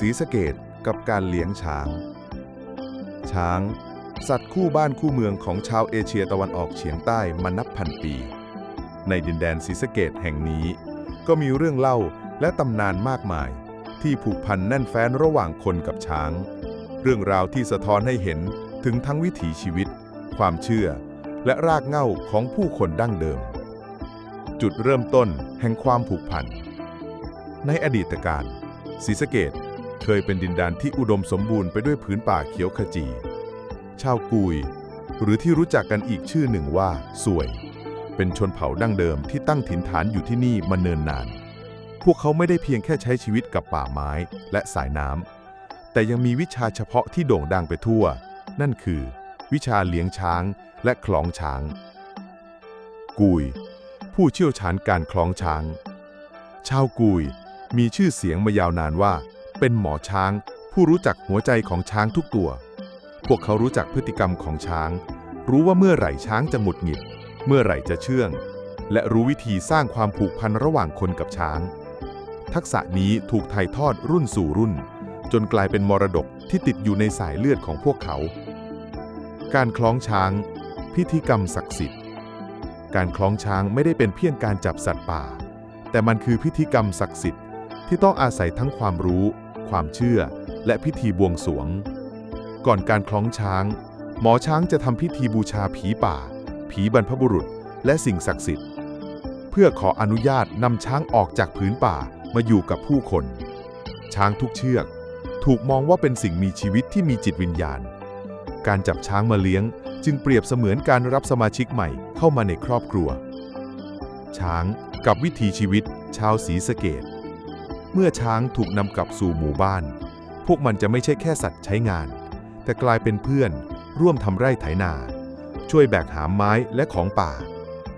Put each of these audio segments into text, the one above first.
ศรีสะเกษกับการเลี้ยงช้าง ช้างสัตว์คู่บ้านคู่เมืองของชาวเอเชียตะวันออกเฉียงใต้มานับพันปี ในดินแดนศรีสะเกษแห่งนี้ก็มีเรื่องเล่าและตำนานมากมายที่ผูกพันแน่นแฟ้นระหว่างคนกับช้าง เรื่องราวที่สะท้อนให้เห็นถึงทั้งวิถีชีวิตความเชื่อและรากเหง้าของผู้คนดั้งเดิมจุดเริ่มต้นแห่งความผูกพันในอดีตการศรีสะเกษเคยเป็นดินแดนที่อุดมสมบูรณ์ไปด้วยผืนป่าเขียวขจีชาวกุยหรือที่รู้จักกันอีกชื่อหนึ่งว่าสวยเป็นชนเผ่าดั้งเดิมที่ตั้งถิ่นฐานอยู่ที่นี่มาเนิ่นนานพวกเขาไม่ได้เพียงแค่ใช้ชีวิตกับป่าไม้และสายน้ำแต่ยังมีวิชาเฉพาะที่โด่งดังไปทั่วนั่นคือวิชาเลี้ยงช้างและคล้องช้างกุยผู้เชี่ยวชาญการคล้องช้างชาวกุยมีชื่อเสียงมายาวนานว่าเป็นหมอช้างผู้รู้จักหัวใจของช้างทุกตัวพวกเขารู้จักพฤติกรรมของช้างรู้ว่าเมื่อไหร่ช้างจะหงุดหงิดเมื่อไหร่จะเชื่องและรู้วิธีสร้างความผูกพันระหว่างคนกับช้างทักษะนี้ถูกถ่ายทอดรุ่นสู่รุ่นจนกลายเป็นมรดกที่ติดอยู่ในสายเลือดของพวกเขาการคล้องช้างพิธีกรรมศักดิ์สิทธิ์การคล้องช้างไม่ได้เป็นเพียงการจับสัตว์ป่าแต่มันคือพิธีกรรมศักดิ์สิทธิ์ที่ต้องอาศัยทั้งความรู้ความเชื่อและพิธีบวงสรวงก่อนการคล้องช้างหมอช้างจะทำพิธีบูชาผีป่าผีบรรพบุรุษและสิ่งศักดิ์สิทธิ์เพื่อขออนุญาตนำช้างออกจากผืนป่ามาอยู่กับผู้คนช้างทุกเชือกถูกมองว่าเป็นสิ่งมีชีวิตที่มีจิตวิญญาณการจับช้างมาเลี้ยงจึงเปรียบเสมือนการรับสมาชิกใหม่เข้ามาในครอบครัวช้างกับวิถีชีวิตชาวศรีสะเกษเมื่อช้างถูกนำกลับสู่หมู่บ้านพวกมันจะไม่ใช่แค่สัตว์ใช้งานแต่กลายเป็นเพื่อนร่วมทำไร่ไถนาช่วยแบกหามไม้และของป่า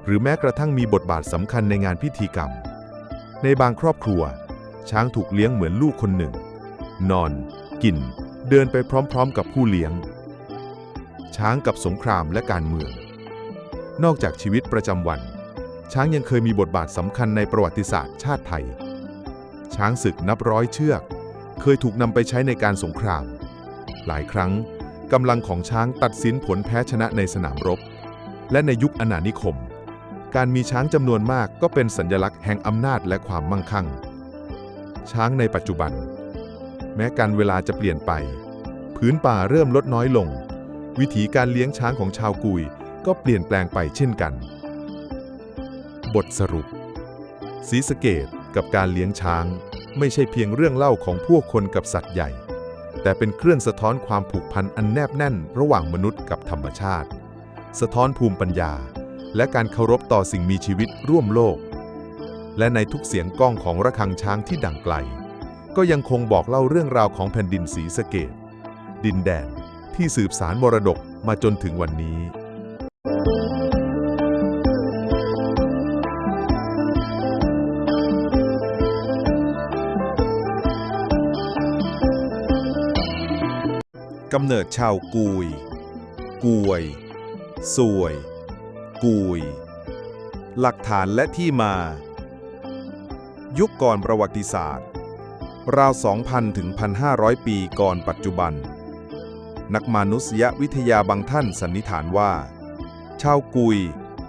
หรือแม้กระทั่งมีบทบาทสำคัญในงานพิธีกรรมในบางครอบครัวช้างถูกเลี้ยงเหมือนลูกคนหนึ่งนอนกินเดินไปพร้อมๆกับผู้เลี้ยงช้างกับสงครามและการเมืองนอกจากชีวิตประจำวันช้างยังเคยมีบทบาทสำคัญในประวัติศาสตร์ชาติไทยช้างศึกนับร้อยเชือกเคยถูกนำไปใช้ในการสงครามหลายครั้งกำลังของช้างตัดสินผลแพ้ชนะในสนามรบและในยุคอาณานิคมการมีช้างจำนวนมากก็เป็นสัญลักษณ์แห่งอำนาจและความมั่งคั่งช้างในปัจจุบันแม้การเวลาจะเปลี่ยนไปพื้นป่าเริ่มลดน้อยลงวิถีการเลี้ยงช้างของชาวกุยก็เปลี่ยนแปลงไปเช่นกันบทสรุปศรีสะเกษกับการเลี้ยงช้างไม่ใช่เพียงเรื่องเล่าของพวกคนกับสัตว์ใหญ่แต่เป็นเครื่องสะท้อนความผูกพันอันแนบแน่นระหว่างมนุษย์กับธรรมชาติสะท้อนภูมิปัญญาและการเคารพต่อสิ่งมีชีวิตร่วมโลกและในทุกเสียงก้องของระฆังช้างที่ดังไกลก็ยังคงบอกเล่าเรื่องราวของแผ่นดินศรีสะเกษดินแดนที่สืบสานมรดกมาจนถึงวันนี้กำเนิดชาวกุยกวยสวยกุยหลักฐานและที่มายุคก่อนประวัติศาสตร์ราว 2,000 ถึง 1,500 ปีก่อนปัจจุบันนักมนุษยวิทยาบางท่านสันนิษฐานว่าชาวกุย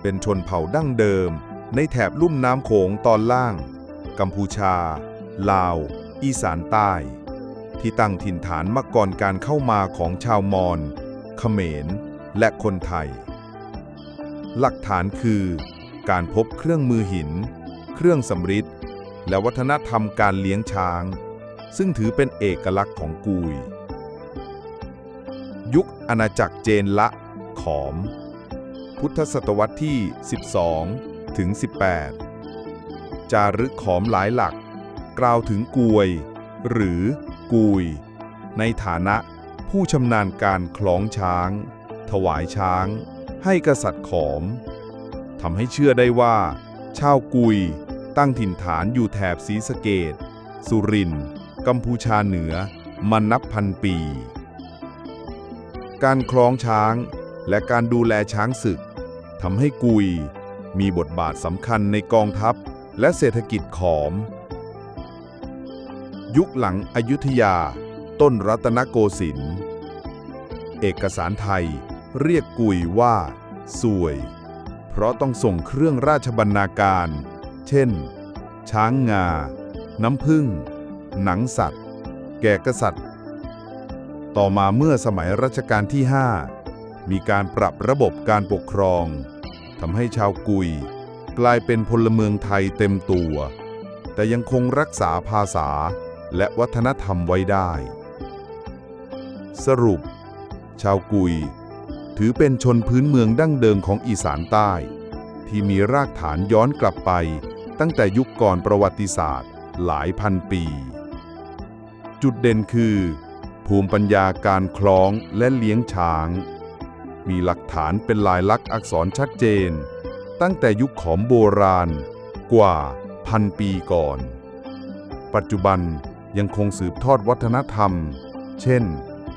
เป็นชนเผ่าดั้งเดิมในแถบลุ่มน้ำโขงตอนล่างกัมพูชาลาวอีสานใต้ที่ตั้งถิ่นฐานมาก่อนการเข้ามาของชาวมอญเขมรและคนไทยหลักฐานคือการพบเครื่องมือหินเครื่องสำริดและวัฒนธรรมการเลี้ยงช้างซึ่งถือเป็นเอกลักษณ์ของกุยยุคอาณาจักรเจนละขอมพุทธศตวรรษที่ 12 ถึง 18 จารึกขอมหลายหลักกล่าวถึงกวยหรือกุยในฐานะผู้ชำนาญการคล้องช้างถวายช้างให้กษัตริย์ขอมทำให้เชื่อได้ว่าชาวกุยตั้งถิ่นฐานอยู่แถบศรีสะเกษสุรินทร์กัมพูชาเหนือมานับพันปีการคล้องช้างและการดูแลช้างศึกทำให้กุยมีบทบาทสำคัญในกองทัพและเศรษฐกิจขอม ยุคหลังอยุธยาต้นรัตนโกสินทร์เอกสารไทยเรียกกุยว่าสวย เพราะต้องส่งเครื่องราชบรรณาการ เช่น ช้างงา น้ำผึ้ง หนังสัตว์ แก่กษัตริย์ ต่อมาเมื่อสมัยรัชกาลที่ 5 มีการปรับระบบการปกครองทำให้ชาวกุยกลายเป็นพลเมืองไทยเต็มตัว แต่ยังคงรักษาภาษาและวัฒนธรรมไว้ได้ สรุป ชาวกุยถือเป็นชนพื้นเมืองดั้งเดิมของอีสานใต้ที่มีรากฐานย้อนกลับไปตั้งแต่ยุคก่อนประวัติศาสตร์หลายพันปี จุดเด่นคือ ภูมิปัญญาการคล้องและเลี้ยงช้างมีหลักฐานเป็นลายลักษณ์อักษรชัดเจนตั้งแต่ยุคขอมโบราณกว่าพันปีก่อน ปัจจุบันยังคงสืบทอดวัฒนธรรมเช่น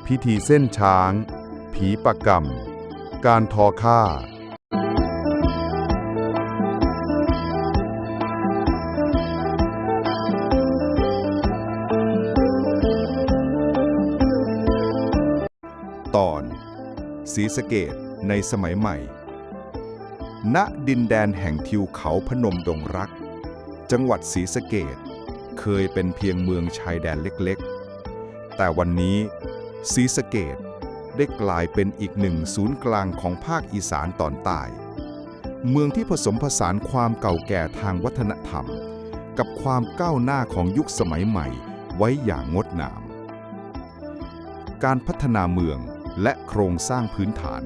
พิธีเส้นช้างผีปะกำการทอผ้าตอนศรีสะเกษในสมัยใหม่ณดินแดนแห่งทิวเขาพนมดงรักจังหวัดศรีสะเกษเคยเป็นเพียงเมืองชายแดนเล็กๆแต่วันนี้ศรีสะเกษได้กลายเป็นอีกหนึ่งศูนย์กลางของภาคอีสานตอนใต้เมืองที่ผสมผสานความเก่าแก่ทางวัฒนธรรมกับความก้าวหน้าของยุคสมัยใหม่ไว้อย่างงดงามการพัฒนาเมืองและโครงสร้างพื้นฐาน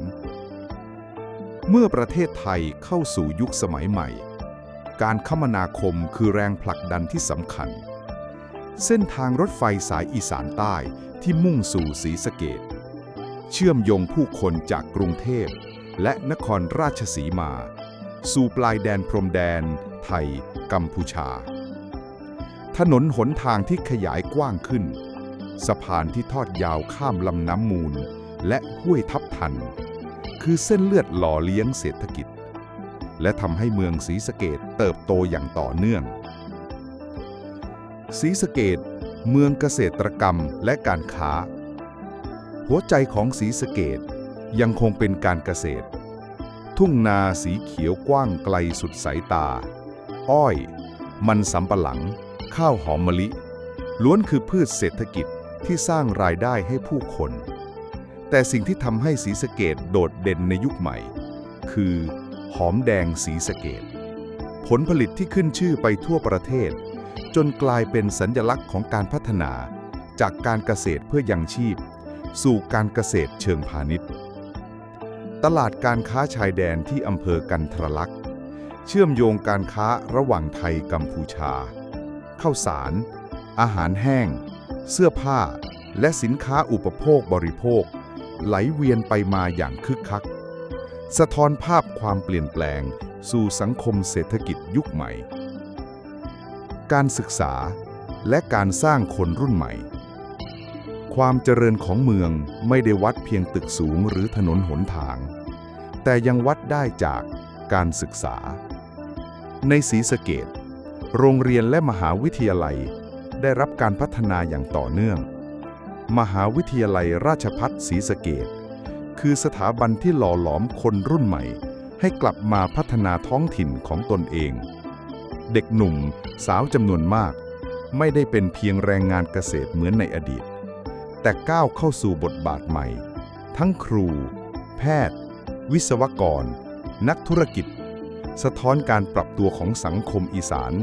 เมื่อประเทศไทยเข้าสู่ยุคสมัยใหม่การคมนาคมคือแรงผลักดันที่สำคัญเส้นทางรถไฟสายอีสานใต้ที่มุ่งสู่ศรีสะเกษเชื่อมโยงผู้คนจากกรุงเทพและนครราชสีมาสู่ปลายแดนพรมแดนไทยกัมพูชาถนนหนทางที่ขยายกว้างขึ้นสะพานที่ทอดยาวข้ามลำน้ำมูลและห้วยทับทันคือเส้นเลือดหล่อเลี้ยงเศรษฐกิจและทำให้เมืองศรีสะเกษเติบโตอย่างต่อเนื่องศรีสะเกษเมืองเกษตรกรรมและการค้าหัวใจของศรีสะเกษยังคงเป็นการเกษตรทุ่งนาสีเขียวกว้างไกลสุดสายตาอ้อยมันสำปะหลังข้าวหอมมะลิล้วนคือพืชเศรษฐกิจที่สร้างรายได้ให้ผู้คนแต่สิ่งที่ทำให้ศรีสะเกษโดดเด่นในยุคใหม่คือหอมแดงศรีสะเกษผลผลิตที่ขึ้นชื่อไปทั่วประเทศจนกลายเป็นสัญลักษณ์ของการพัฒนาจากการเกษตรเพื่อยังชีพสู่การเกษตรเชิงพาณิชย์ตลาดการค้าชายแดนที่อำเภอกันทรลักษณ์เชื่อมโยงการค้าระหว่างไทยกัมพูชาข้าวสารอาหารแห้งเสื้อผ้าและสินค้าอุปโภคบริโภคไหลเวียนไปมาอย่างคึกคักสะท้อนภาพความเปลี่ยนแปลงสู่สังคมเศรษฐกิจยุคใหม่การศึกษาและการสร้างคนรุ่นใหม่ความเจริญของเมืองไม่ได้วัดเพียงตึกสูงหรือถนนหนทางแต่ยังวัดได้จากการศึกษาในศรีสะเกษโรงเรียนและมหาวิทยาลัยได้รับการพัฒนาอย่างต่อเนื่องมหาวิทยาลัยราชภัฏศรีสะเกษคือสถาบันที่หล่อหลอมคนรุ่นใหม่ให้กลับมาพัฒนาท้องถิ่นของตนเองเด็กหนุ่มสาวจำนวนมากไม่ได้เป็นเพียงแรงงานเกษตรเหมือนในอดีตแต่ก้าวเข้าสู่บทบาทใหม่ทั้งครูแพทย์วิศวกรนักธุรกิจสะท้อนการปรับตัวของสังคมอีสาน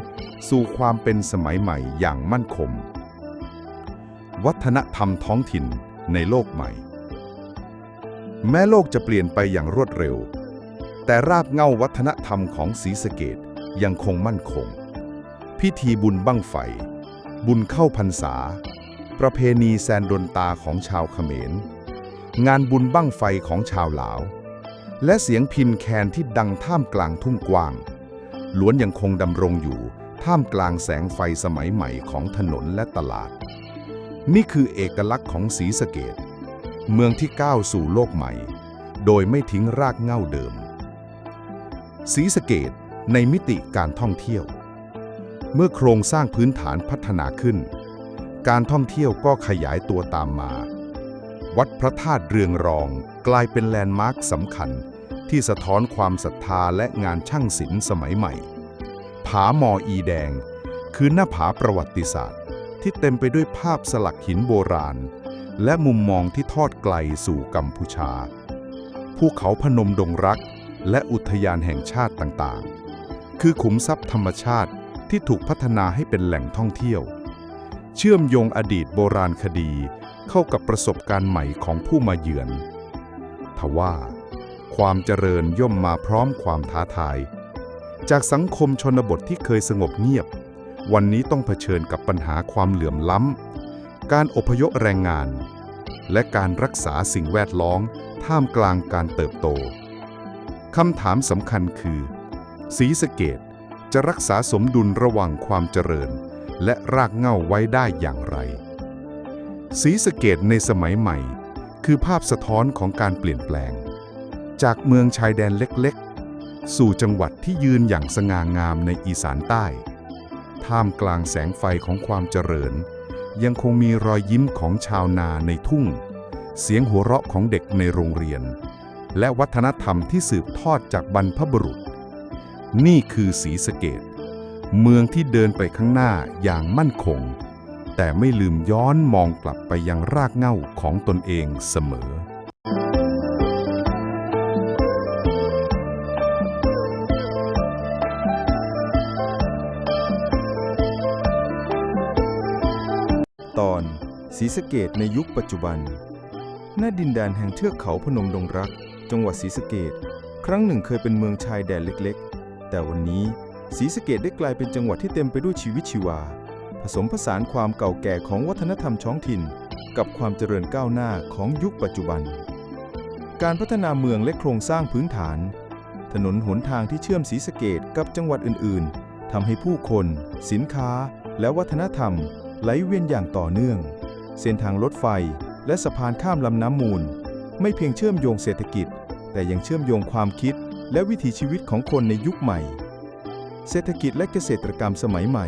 สู่ความเป็นสมัยใหม่อย่างมั่นคงวัฒนธรรมท้องถิ่นในโลกใหม่แม้โลกจะเปลี่ยนไปอย่างรวดเร็วแต่รากเหง้าวัฒนธรรมของศรีสะเกษยังคงมั่นคงพิธีบุญบั้งไฟบุญเข้าพรรษาประเพณีแซนดนตาของชาวเขมรงานบุญบั้งไฟของชาวลาวและเสียงพิณแคนที่ดังท่ามกลางทุ่งกว้างล้วนยังคงดำรงอยู่ท่ามกลางแสงไฟสมัยใหม่ของถนนและตลาดนี่คือเอกลักษณ์ของศรีสะเกษเมืองที่ก้าวสู่โลกใหม่โดยไม่ทิ้งรากเหง้าเดิมศรีสะเกษในมิติการท่องเที่ยวเมื่อโครงสร้างพื้นฐานพัฒนาขึ้น การท่องเที่ยวก็ขยายตัวตามมา วัดพระธาตุเรืองรองกลายเป็นแลนด์มาร์คสำคัญที่สะท้อนความศรัทธาและงานช่างศิลป์สมัยใหม่ ผาหมออีแดงคือหน้าผาประวัติศาสตร์ที่เต็มไปด้วยภาพสลักหินโบราณและมุมมองที่ทอดไกลสู่กัมพูชาภูเขาพนมดงรักและอุทยานแห่งชาติต่างๆคือขุมทรัพย์ธรรมชาติที่ถูกพัฒนาให้เป็นแหล่งท่องเที่ยวเชื่อมโยงอดีตโบราณคดีเข้ากับประสบการณ์ใหม่ของผู้มาเยือนทว่าความเจริญย่อมมาพร้อมความท้าทายจากสังคมชนบทที่เคยสงบเงียบวันนี้ต้องเผชิญกับปัญหาความเหลื่อมล้ำการอพยพแรงงานและการรักษาสิ่งแวดล้อมท่ามกลางการเติบโตคำถามสำคัญคือศรีสะเกษจะรักษาสมดุลระหว่างความเจริญและรากเหง้าไว้ได้อย่างไรศรีสะเกษในสมัยใหม่คือภาพสะท้อนของการเปลี่ยนแปลงจากเมืองชายแดนเล็กๆสู่จังหวัดที่ยืนอย่างสง่างามในอีสานใต้ท่ามกลางแสงไฟของความเจริญยังคงมีรอยยิ้มของชาวนาในทุ่งเสียงหัวเราะของเด็กในโรงเรียนและวัฒนธรรมที่สืบทอดจากบรรพบุรุษนี่คือศรีสะเกษเมืองที่เดินไปข้างหน้าอย่างมั่นคงแต่ไม่ลืมย้อนมองกลับไปยังรากเหง้าของตนเองเสมอตอนศรีสะเกษในยุคปัจจุบันณดินแดนแห่งเทือกเขาพนมดงรักจังหวัดศรีสะเกษครั้งหนึ่งเคยเป็นเมืองชายแดนเล็กๆแต่วันนี้ศรีสะเกษได้กลายเป็นจังหวัดที่เต็มไปด้วยชีวิตชีวาผสมผสานความเก่าแก่ของวัฒนธรรมท้องถิ่นกับความเจริญก้าวหน้าของยุคปัจจุบันการพัฒนาเมืองและโครงสร้างพื้นฐานถนนหนทางที่เชื่อมศรีสะเกษกับจังหวัดอื่นๆทำให้ผู้คนสินค้าและวัฒนธรรมไหลเวียนอย่างต่อเนื่องเส้นทางรถไฟและสะพานข้ามลำน้ำมูลไม่เพียงเชื่อมโยงเศรษฐกิจแต่ยังเชื่อมโยงความคิดและวิถีชีวิตของคนในยุคใหม่เศรษฐกิจและเกษตรกรรมสมัยใหม่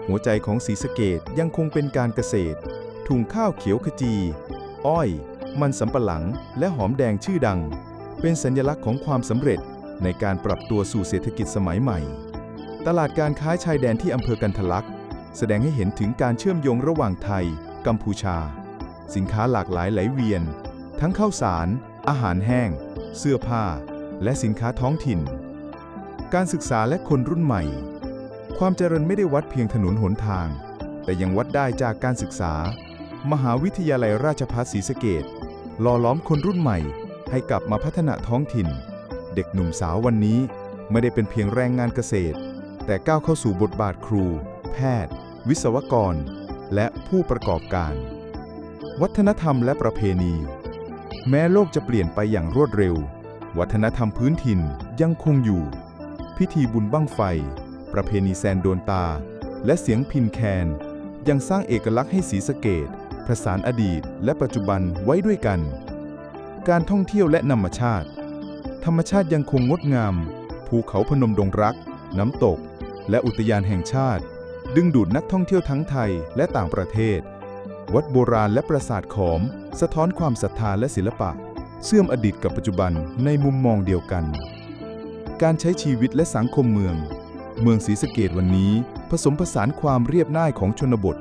หัวใจของศรีสะเกษยังคงเป็นการเกษตรถุงข้าวเขียวขจีอ้อยมันสำปะหลังและหอมแดงชื่อดังเป็นสัญลักษณ์ของความสำเร็จในการปรับตัวสู่เศรษฐกิจสมัยใหม่ตลาดการค้าชายแดนที่อำเภอกันทะลักแสดงให้เห็นถึงการเชื่อมโยงระหว่างไทยกัมพูชาสินค้าหลากหลายไหลเวียนทั้งข้าวสารอาหารแห้งเสื้อผ้าและสินค้าท้องถิ่นการศึกษาและคนรุ่นใหม่ความเจริญไม่ได้วัดเพียงถนนหนทางแต่ยังวัดได้จากการศึกษามหาวิทยาลัยราชภัฏศรีสะเกษหล่อล้อมคนรุ่นใหม่ให้กลับมาพัฒนาท้องถิ่นเด็กหนุ่มสาววันนี้ไม่ได้เป็นเพียงแรงงานเกษตรแต่ก้าวเข้าสู่บทบาทครูแพทย์วิศวกรและผู้ประกอบการวัฒนธรรมและประเพณีแม้โลกจะเปลี่ยนไปอย่างรวดเร็ววัฒนธรรมพื้นถิ่นยังคงอยู่พิธีบุญบั้งไฟประเพณีแซนโดนตาและเสียงพิณแคนยังสร้างเอกลักษณ์ให้ศรีสะเกษประสานอดีตและปัจจุบันไว้ด้วยกันการท่องเที่ยวและธรรมชาติยังคงงดงามภูเขาพนมดงรักน้ำตกและอุทยานแห่งชาติดึงดูดนักท่องเที่ยวทั้งไทยและต่างประเทศวัดโบราณและปราสาทขอมสะท้อนความศรัทธาและศิลปะเชื่อมอดีตกับปัจจุบันในมุมมองเดียวกันการใช้ชีวิตและสังคมเมืองศรีสะเกษวันนี้ผสมผสานความเรียบง่ายของชนบท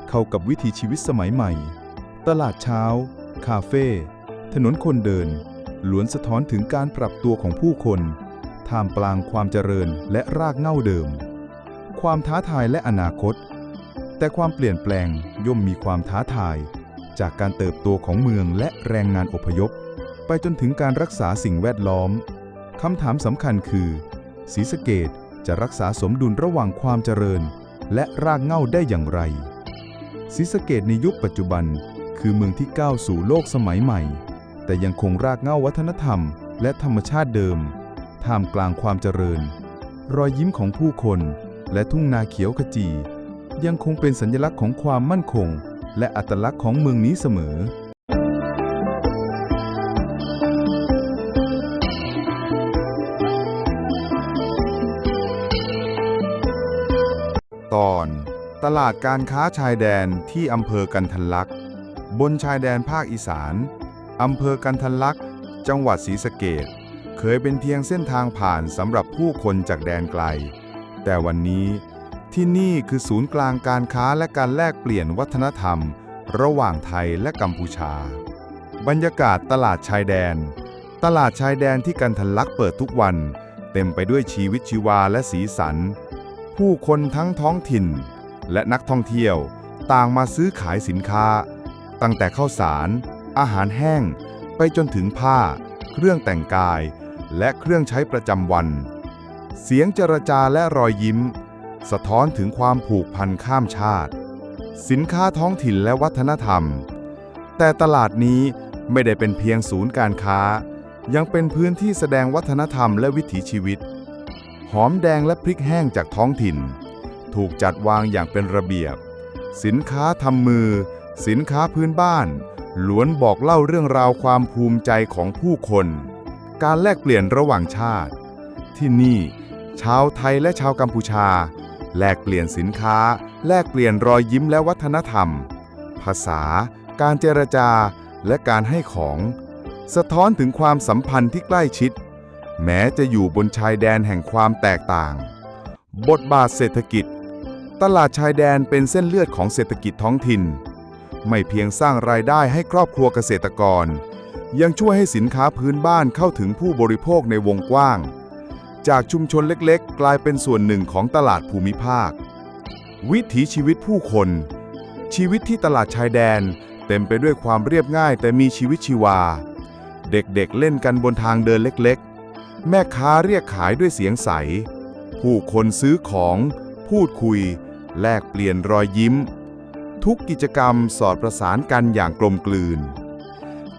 เข้ากับวิถีชีวิตสมัยใหม่ตลาดเช้าคาเฟ่ถนนคนเดินล้วนสะท้อนถึงการปรับตัวของผู้คนท่ามกลางความเจริญและรากเหง้าเดิมความท้าทายและอนาคตแต่ความเปลี่ยนแปลงย่อมมีความท้าทายจากการเติบโตของเมืองและแรงงานอพยพไปจนถึงการรักษาสิ่งแวดล้อมคำถามสำคัญคือศรีสะเกษจะรักษาสมดุลระหว่างความเจริญและรากเหง้าได้อย่างไรศรีสะเกษในยุคปัจจุบันคือเมืองที่ก้าวสู่โลกสมัยใหม่แต่ยังคงรากเหง้าวัฒนธรรมและธรรมชาติเดิมท่ามกลางความเจริญรอยยิ้มของผู้คนและทุ่งนาเขียวขจียังคงเป็นสัญลักษณ์ของความมั่นคงและอัตลักษณ์ของเมืองนี้เสมอตอนต ตลาดการค้าชายแดนที่อำเภอกันทะลักบนชายแดนภาคอีสานอำเภอกันทะลักจังหวัดศรีสะเกษเคยเป็นเพียงเส้นทางผ่านสำหรับผู้คนจากแดนไกลแต่วันนี้ที่นี่คือศูนย์กลางการค้าและการแลกเปลี่ยนวัฒนธรรมระหว่างไทยและกัมพูชาบรรยากาศตลาดชายแดนตลาดชายแดนที่กันทะลักเปิดทุกวันเต็มไปด้วยชีวิตชีวาและสีสันผู้คนทั้งท้องถิ่นและนักท่องเที่ยวต่างมาซื้อขายสินค้าตั้งแต่ข้าวสารอาหารแห้งไปจนถึงผ้าเครื่องแต่งกายและเครื่องใช้ประจำวันเสียงเจรจาและรอยยิ้มสะท้อนถึงความผูกพันข้ามชาติสินค้าท้องถิ่นและวัฒนธรรมแต่ตลาดนี้ไม่ได้เป็นเพียงศูนย์การค้ายังเป็นพื้นที่แสดงวัฒนธรรมและวิถีชีวิตหอมแดงและพริกแห้งจากท้องถิ่นถูกจัดวางอย่างเป็นระเบียบสินค้าทำมือสินค้าพื้นบ้านล้วนบอกเล่าเรื่องราวความภูมิใจของผู้คนการแลกเปลี่ยนระหว่างชาติที่นี่ชาวไทยและชาวกัมพูชาแลกเปลี่ยนสินค้าแลกเปลี่ยนรอยยิ้มและวัฒนธรรมภาษาการเจรจาและการให้ของสะท้อนถึงความสัมพันธ์ที่ใกล้ชิดแม้จะอยู่บนชายแดนแห่งความแตกต่างบทบาทเศรษฐกิจตลาดชายแดนเป็นเส้นเลือดของเศรษฐกิจท้องถิ่นไม่เพียงสร้างรายได้ให้ครอบครัวเกษตรกรยังช่วยให้สินค้าพื้นบ้านเข้าถึงผู้บริโภคในวงกว้างจากชุมชนเล็กๆกลายเป็นส่วนหนึ่งของตลาดภูมิภาควิถีชีวิตผู้คนชีวิตที่ตลาดชายแดนเต็มไปด้วยความเรียบง่ายแต่มีชีวิตชีวาเด็กๆเล่นกันบนทางเดินเล็กๆแม่ค้าเรียกขายด้วยเสียงใสผู้คนซื้อของพูดคุยแลกเปลี่ยนรอยยิ้มทุกกิจกรรมสอดประสานกันอย่างกลมกลืน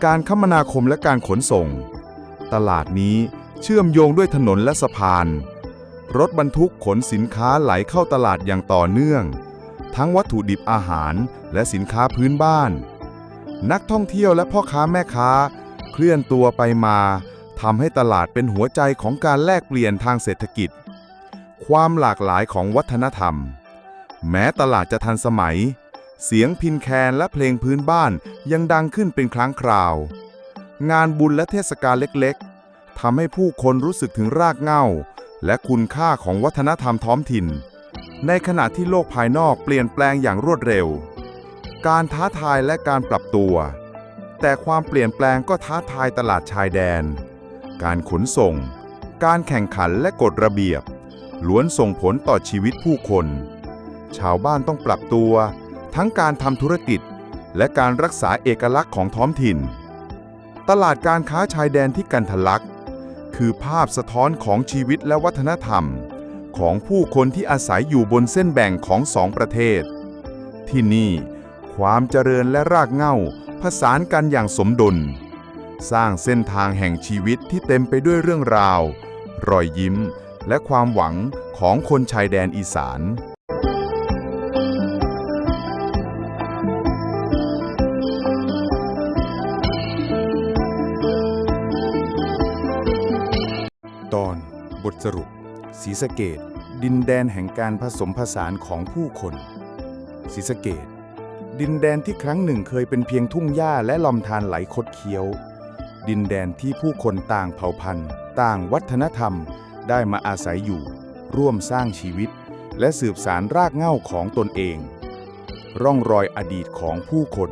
การคมนาคมและการขนส่งตลาดนี้เชื่อมโยงด้วยถนนและสะพานรถบรรทุกขนสินค้าไหลเข้าตลาดอย่างต่อเนื่องทั้งวัตถุดิบอาหารและสินค้าพื้นบ้านนักท่องเที่ยวและพ่อค้าแม่ค้าเคลื่อนตัวไปมาทำให้ตลาดเป็นหัวใจของการแลกเปลี่ยนทางเศรษฐกิจความหลากหลายของวัฒนธรรมแม้ตลาดจะทันสมัยเสียงพิณแคนและเพลงพื้นบ้านยังดังขึ้นเป็นครั้งคราวงานบุญและเทศกาลเล็กๆทำให้ผู้คนรู้สึกถึงรากเหง้าและคุณค่าของวัฒนธรรมท้องถิ่นในขณะที่โลกภายนอกเปลี่ยนแปลงอย่างรวดเร็วการท้าทายและการปรับตัวแต่ความเปลี่ยนแปลงก็ท้าทายตลาดชายแดนการขนส่งการแข่งขันและกฎระเบียบล้วนส่งผลต่อชีวิตผู้คนชาวบ้านต้องปรับตัวทั้งการทำธุรกิจและการรักษาเอกลักษณ์ของท้องถิ่นตลาดการค้าชายแดนที่กันทะลักคือภาพสะท้อนของชีวิตและวัฒนธรรมของผู้คนที่อาศัยอยู่บนเส้นแบ่งของสองประเทศที่นี่ความเจริญและรากเหง้าผสานกันอย่างสมดุลสร้างเส้นทางแห่งชีวิตที่เต็มไปด้วยเรื่องราวรอยยิ้มและความหวังของคนชายแดนอีสานตอนบทสรุปศรีสะเกษดินแดนแห่งการผสมผสานของผู้คนศรีสะเกษดินแดนที่ครั้งหนึ่งเคยเป็นเพียงทุ่งหญ้าและลำธารไหลคดเคี้ยวดินแดนที่ผู้คนต่างเผ่าพันธุ์ต่างวัฒนธรรมได้มาอาศัยอยู่ร่วมสร้างชีวิตและสืบสานรากเหง้าของตนเองร่องรอยอดีตของผู้คน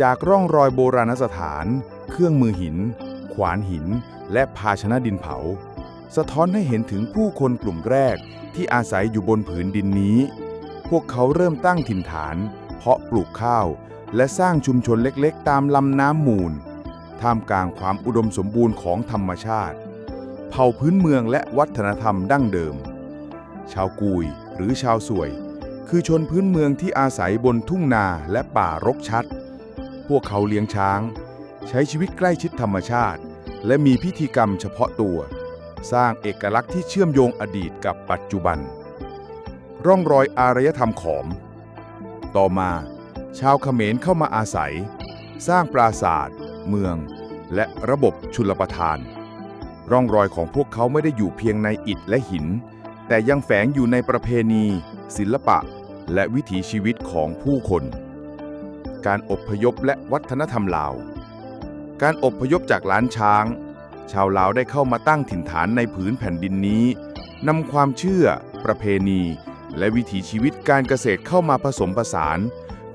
จากร่องรอยโบราณสถานเครื่องมือหินขวานหินและภาชนะดินเผาสะท้อนให้เห็นถึงผู้คนกลุ่มแรกที่อาศัยอยู่บนผืนดินนี้พวกเขาเริ่มตั้งถิ่นฐานเพาะปลูกข้าวและสร้างชุมชนเล็กๆตามลำน้ำมูลท่ามกลางความอุดมสมบูรณ์ของธรรมชาติเผ่าพื้นเมืองและวัฒนธรรมดั้งเดิมชาวกุยหรือชาวสวยคือชนพื้นเมืองที่อาศัยบนทุ่งนาและป่ารกชัดพวกเขาเลี้ยงช้างใช้ชีวิตใกล้ชิดธรรมชาติและมีพิธีกรรมเฉพาะตัวสร้างเอกลักษณ์ที่เชื่อมโยงอดีตกับปัจจุบันร่องรอยอารยธรรมขอมต่อมาชาวเขมรเข้ามาอาศัยสร้างปราสาทเมืองและระบบชลประทานร่องรอยของพวกเขาไม่ได้อยู่เพียงในอิฐและหินแต่ยังแฝงอยู่ในประเพณีศิลปะ และวิถีชีวิตของผู้คน การอพยพและวัฒนธรรมลาว การอพยพจากล้านช้าง ชาวลาวได้เข้ามาตั้งถิ่นฐานในผืนแผ่นดินนี้นำความเชื่อ ประเพณี และวิถีชีวิตการเกษตรเข้ามาผสมผสาน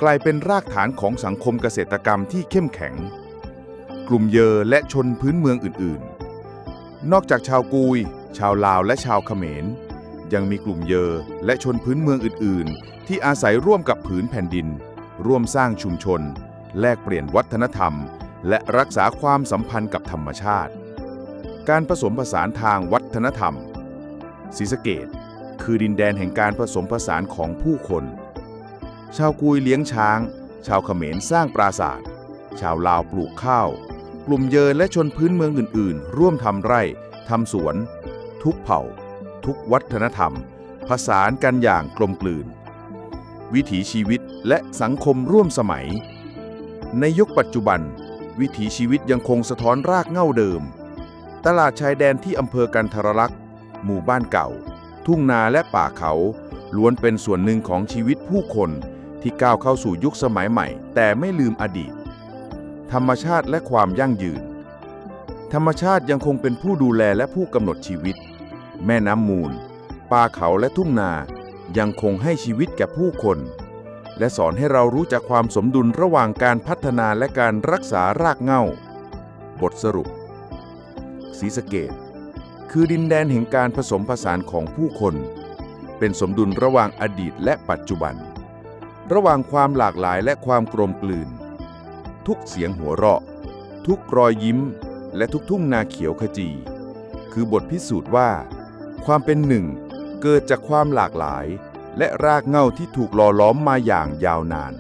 กลายเป็นรากฐานของสังคมเกษตรกรรมที่เข้มแข็ง กลุ่มเยอและชนพื้นเมืองอื่นๆ นอกจากชาวกุย ชาวลาวและชาวเขมร ยังมีกลุ่มเยอและชนพื้นเมืองอื่นๆ ที่อาศัยร่วมกับผืนแผ่นดิน ร่วมสร้างชุมชน แลกเปลี่ยนวัฒนธรรม และรักษาความสัมพันธ์กับธรรมชาติ การผสมผสานทางวัฒนธรรม ศรีสะเกษคือดินแดนแห่งการผสมผสานของผู้คน ชาวกุยเลี้ยงช้าง ชาวเขมรสร้างปราสาท ชาวลาวปลูกข้าว กลุ่มเยอและชนพื้นเมืองอื่นๆ ร่วมทำไร่ทำสวน ทุกเผ่า ทุกวัฒนธรรม ผสานกันอย่างกลมกลืน วิถีชีวิตและสังคมร่วมสมัย ในยุคปัจจุบัน วิถีชีวิตยังคงสะท้อนรากเหง้าเดิม ตลาดชายแดนที่อำเภอกันทรลักษณ์ หมู่บ้านเก่า ทุ่งนาและป่าเขาล้วนเป็นส่วนหนึ่งของชีวิตผู้คนที่ก้าวเข้าสู่ยุคสมัยใหม่แต่ไม่ลืมอดีต ธรรมชาติและความยั่งยืน ธรรมชาติยังคงเป็นผู้ดูแลและผู้กำหนดชีวิต แม่น้ำมูล ป่าเขาและทุ่งนายังคงให้ชีวิตแก่ผู้คน และสอนให้เรารู้จักความสมดุลระหว่างการพัฒนาและการรักษารากเหง้า บทสรุป ศรีสะเกษคือดินแดนแห่งการผสมผสานของผู้คน เป็นสมดุลระหว่างอดีตและปัจจุบัน ระหว่างความหลากหลายและความกลมกลืน ทุกเสียงหัวเราะ ทุกรอยยิ้ม และทุกทุ่งนาเขียวขจี คือบทพิสูจน์ว่า ความเป็นหนึ่งเกิดจากความหลากหลาย และรากเหง้าที่ถูกหล่อล้อมมาอย่างยาวนาน